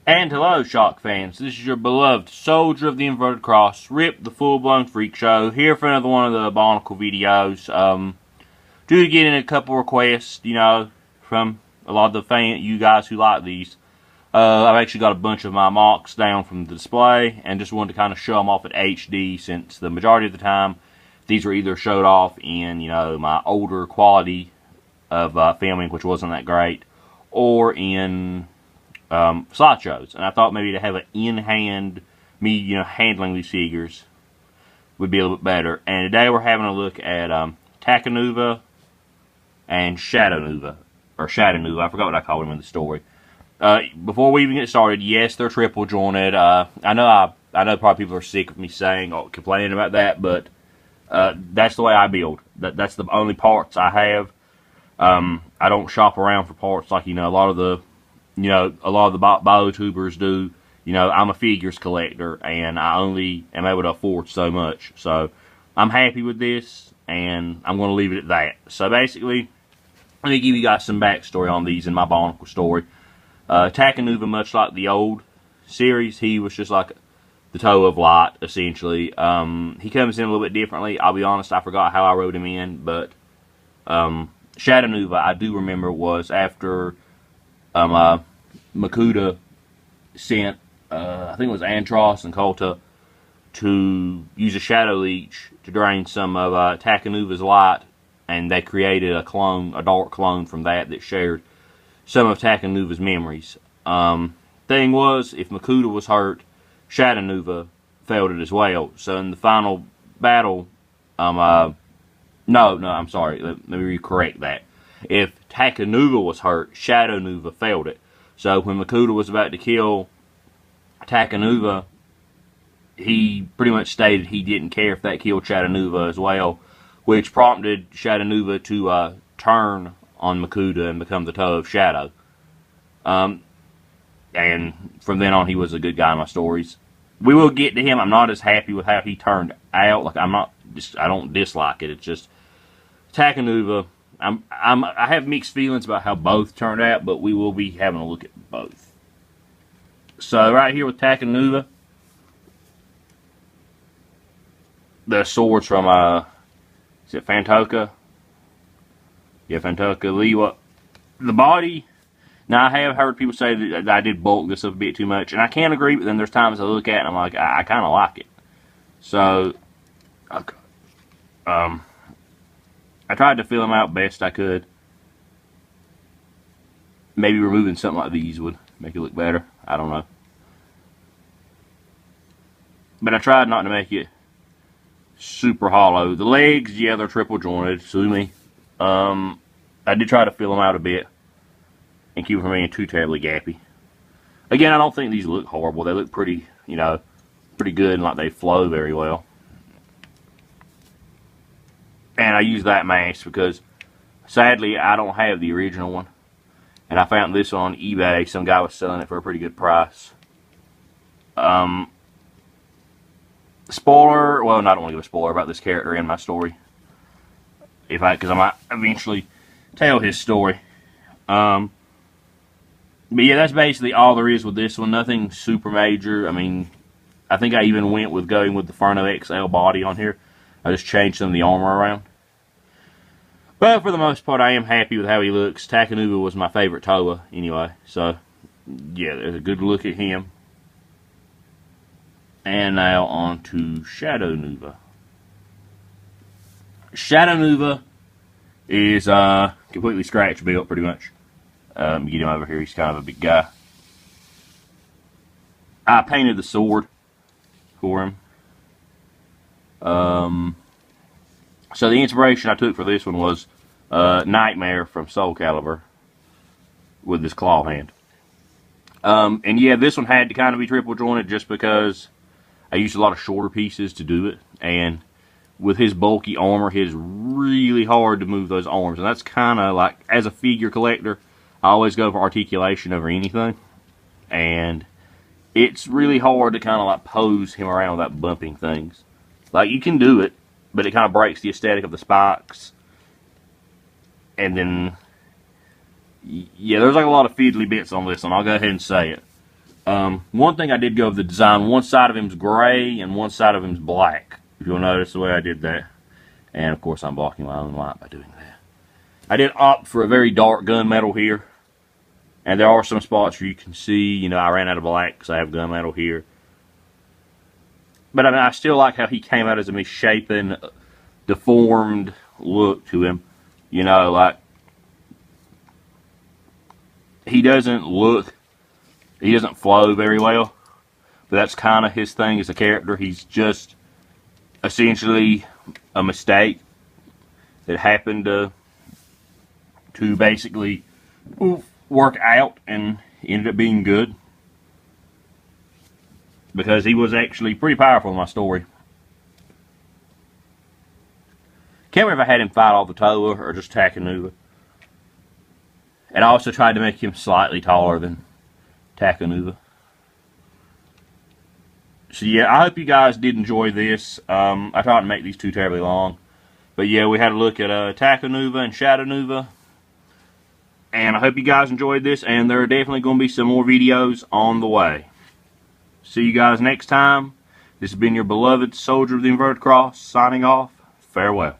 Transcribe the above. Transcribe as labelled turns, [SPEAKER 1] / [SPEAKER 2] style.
[SPEAKER 1] And hello, Shock fans. This is your beloved Soldier of the Inverted Cross, Rip the Full-Blown Freak Show, here for another one of the Bionicle videos. Due to getting a couple requests, from a lot of you guys who like these. I've actually got a bunch of my Mocs down from the display, and just wanted to kind of show them off at HD, since the majority of the time, these were either showed off in, my older quality of filming, which wasn't that great, or in slideshows. And I thought maybe to have an in-hand, me, handling these figures would be a little bit better. And today we're having a look at Takanuva and Shadownuva. Or Shadownuva, I forgot what I called them in the story. Before we even get started, yes, they're triple jointed. I know probably people are sick of me saying or complaining about that, but that's the way I build. That's the only parts I have. I don't shop around for parts like a lot of the biotubers do. I'm a figures collector, and I only am able to afford so much. So I'm happy with this, and I'm going to leave it at that. So basically, let me give you guys some backstory on these in my Bionicle story. Takanuva, much like the old series, he was just like the toe of light, essentially. He comes in a little bit differently. I'll be honest, I forgot how I wrote him in, but Shadownuva, I do remember, was after Makuta sent, I think it was Antros and Kolta, to use a Shadow Leech to drain some of Takanuva's light, and they created a dark clone from that shared some of Takanuva's memories. Thing was, if Makuta was hurt, Shadownuva failed it as well. So in the final battle, I'm sorry, let me correct that. If Takanuva was hurt, Shadownuva failed it. So when Makuta was about to kill Takanuva, he pretty much stated he didn't care if that killed Shadownuva as well, which prompted Shadownuva to turn on Makuta and become the toe of Shadow. And from then on, he was a good guy in my stories. We will get to him. I'm not as happy with how he turned out. Like, I don't dislike it. It's just Takanuva. I have mixed feelings about how both turned out, but we will be having a look at both. So right here with Takanuva, the swords from is it Fantoka? Yeah, Fantoka Liwa. The body. Now, I have heard people say that I did bulk this up a bit too much, and I can agree, but then there's times I look at it and I'm like, I kind of like it. So, okay. I tried to fill them out best I could. Maybe removing something like these would make it look better. I don't know. But I tried not to make it super hollow. The legs, yeah, they're triple jointed. Sue me. I did try to fill them out a bit and keep them from being too terribly gappy. Again, I don't think these look horrible. They look pretty, pretty good, and like they flow very well. And I use that mask because, sadly, I don't have the original one. And I found this one on eBay. Some guy was selling it for a pretty good price. Spoiler, well, I don't want to give a spoiler about this character in my story. Because I might eventually tell his story. But yeah, that's basically all there is with this one. Nothing super major. I mean, I think I even went with going with the Furno XL body on here. I just changed some of the armor around. But for the most part, I am happy with how he looks. Takanuva was my favorite Toa anyway. So, yeah, there's a good look at him. And now on to Shadownuva. Shadownuva is completely scratch built, pretty much. Get him over here. He's kind of a big guy. I painted the sword for him. So the inspiration I took for this one was Nightmare from Soul Calibur with this claw hand. And yeah, this one had to kind of be triple jointed just because I used a lot of shorter pieces to do it, and with his bulky armor, it's really hard to move those arms, and that's kind of like, as a figure collector, I always go for articulation over anything, and it's really hard to kind of like pose him around without bumping things. Like, you can do it, but it kind of breaks the aesthetic of the spikes, and then, yeah, there's like a lot of fiddly bits on this one, I'll go ahead and say it. One thing I did go with the design, one side of him's gray and one side of him's black. If you'll notice the way I did that. And of course I'm blocking my own light by doing that. I did opt for a very dark gunmetal here. And there are some spots where you can see, you know, I ran out of black because I have gunmetal here. But I mean, I still like how he came out as a misshapen, deformed look to him. You know, like, he doesn't flow very well. But that's kind of his thing as a character. He's just essentially a mistake that happened to basically work out and ended up being good. Because he was actually pretty powerful in my story. Can't remember if I had him fight off the Toa or just Takanuva. And I also tried to make him slightly taller than Takanuva. So yeah, I hope you guys did enjoy this. I tried not to make these too terribly long. But yeah, we had a look at Takanuva and Shadownuva. And I hope you guys enjoyed this, and there are definitely going to be some more videos on the way. See you guys next time. This has been your beloved Soldier of the Inverted Cross, signing off. Farewell.